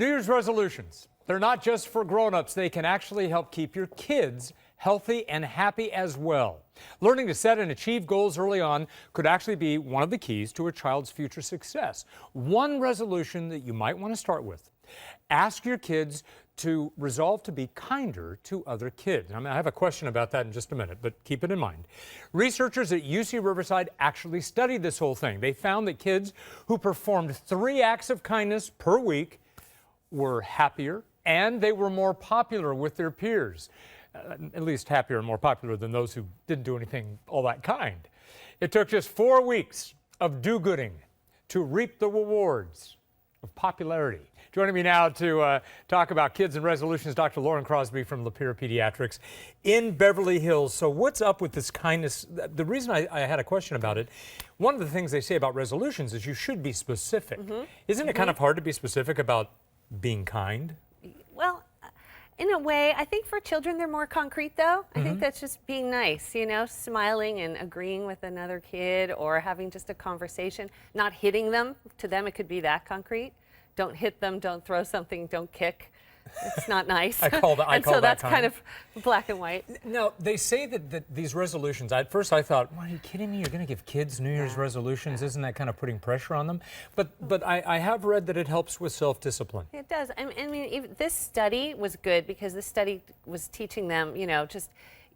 New Year's resolutions. They're not just for grown-ups. They can actually help keep your kids healthy and happy as well. Learning to set and achieve goals early on could actually be one of the keys to a child's future success. One resolution that you might want to start with: ask your kids to resolve to be kinder to other kids. I have a question about that in just a minute, but keep it in mind. Researchers at UC Riverside actually studied this whole thing. They found that kids who performed 3 acts of kindness per week were happier, and they were more popular with their peers. At least happier and more popular than those who didn't do anything all that kind. It took just 4 weeks of do-gooding to reap the rewards of popularity. Joining me now to talk about kids and resolutions, Dr. Lauren Crosby from Lapeer Pediatrics in Beverly Hills. So what's up with this kindness? The reason I had a question about it, one of the things they say about resolutions is you should be specific. Isn't it kind of hard to be specific about being kind? Well, in a way, I think for children they're more concrete though. I think that's just being nice, you know, smiling and agreeing with another kid or having just a conversation, not hitting them. To them it could be that concrete. Don't hit them, don't throw something, don't kick. It's not nice. I call so that's kind of black and white. Now, they say that these resolutions, at first I thought, well, are you kidding me? You're going to give kids New Year's resolutions? Isn't that kind of putting pressure on them? But I have read that it helps with self-discipline. It does. I mean, even this study was good because this study was teaching them, you know, just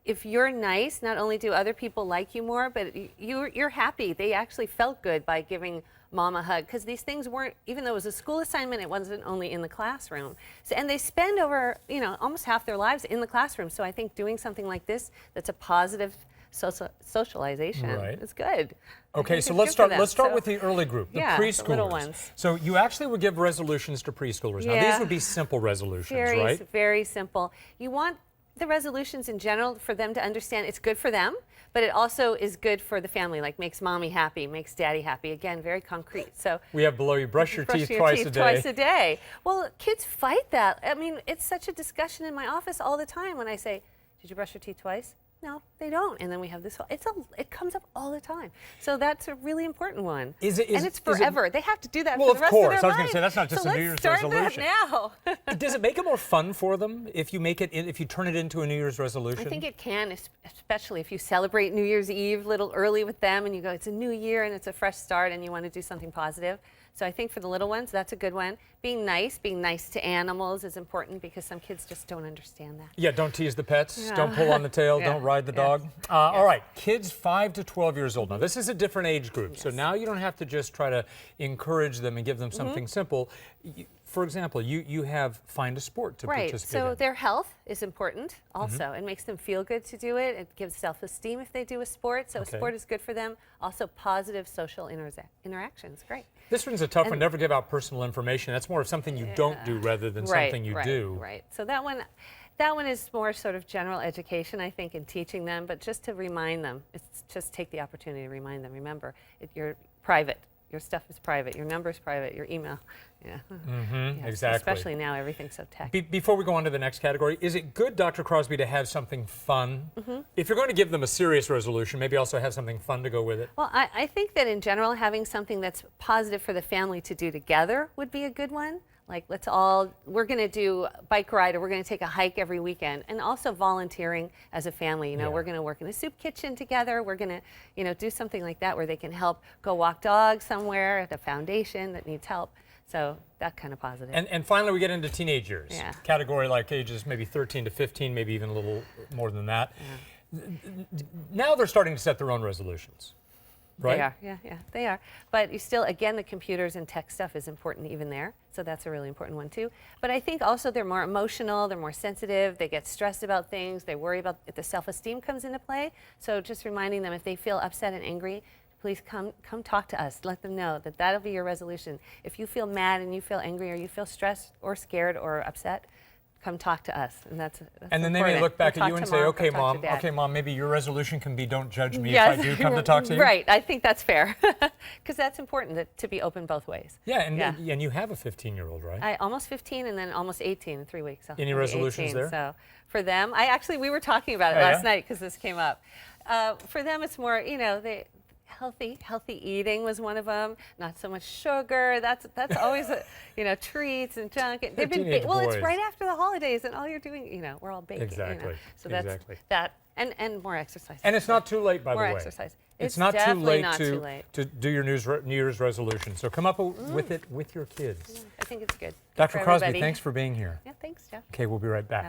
if you're nice, not only do other people like you more, but you're happy. They actually felt good by giving mom a hug, because these things weren't, even though it was a school assignment, it wasn't only in the classroom. So, and they spend over, you know, almost half their lives in the classroom. So I think doing something like this that's a positive socialization is good. Okay, so let's start with the early group, the preschoolers. The little ones. So you actually would give resolutions to preschoolers. Now these would be simple resolutions, right? Very simple. You want the resolutions in general for them to understand it's good for them, but it also is good for the family, like makes mommy happy, makes daddy happy. Again, very concrete. So we have below you brush your teeth twice a day. Well, kids fight that. I mean, it's such a discussion in my office all the time when I say, did you brush your teeth twice? No, they don't. And then we have this, it comes up all the time. So that's a really important one. And it's forever. They have to do that for the rest of their life. Well, of course. I was going to say, that's not just a New Year's resolution. Let's start that now. Does it make it more fun for them if you turn it into a New Year's resolution? I think it can, especially if you celebrate New Year's Eve a little early with them and you go, it's a new year and it's a fresh start and you want to do something positive. So I think for the little ones, that's a good one. Being nice to animals is important because some kids just don't understand that. Yeah, don't tease the pets, don't pull on the tail, don't ride the dog. All right, kids 5 to 12 years old. Now this is a different age group, so now you don't have to just try to encourage them and give them something simple. For example, you have find a sport to participate in. So their health is important also. It makes them feel good to do it. It gives self-esteem if they do a sport. So a sport is good for them. Also positive social interactions. Great. This one's a tough one. Never give out personal information. That's more of something you don't do rather than something you do. Right. So that one is more sort of general education, I think, in teaching them, but just to remind them. It's just take the opportunity to remind them. Remember, you're private. Your stuff is private. Your number is private. Your email. Exactly. Especially now, everything's so tech. Before we go on to the next category, is it good, Dr. Crosby, to have something fun? If you're going to give them a serious resolution, maybe also have something fun to go with it. Well, I think that in general, having something that's positive for the family to do together would be a good one. Like we're going to do a bike ride or we're going to take a hike every weekend, and also volunteering as a family. You know, we're going to work in a soup kitchen together. We're going to, you know, do something like that where they can help go walk dogs somewhere at a foundation that needs help. So that kind of positive. And finally, we get into teenage years. Category like ages maybe 13 to 15, maybe even a little more than that. Now they're starting to set their own resolutions. Right? They are, they are. But you still, again, the computers and tech stuff is important even there. So that's a really important one too. But I think also they're more emotional, they're more sensitive, they get stressed about things, they worry about if the self-esteem comes into play. So just reminding them if they feel upset and angry, please come talk to us. Let them know that that'll be your resolution. If you feel mad and you feel angry or you feel stressed or scared or upset, come talk to us, and that's and then important. they may look back at you and say, okay, mom, maybe your resolution can be don't judge me if I do come to talk to you. Right, I think that's fair, because that's important to be open both ways. Yeah, and you have a 15-year-old, right? Almost 15 and then almost 18 in 3 weeks. So any resolutions 18, there? So for them, we were talking about it last night because this came up. For them, it's more, you know, healthy eating was one of them. Not so much sugar. That's always treats and junk. They've been teenage well. It's boys. right after the holidays, and all you're doing, we're all baking. Exactly. So that's Exactly. that, and more exercise. And it's not too late, by the more way. exercise. It's not too definitely late not to too late. to do your New Year's resolution. So come up with it with your kids. I think it's good. Dr. For Crosby, everybody. thanks for being here. Yeah, thanks, Jeff. Okay, we'll be right back.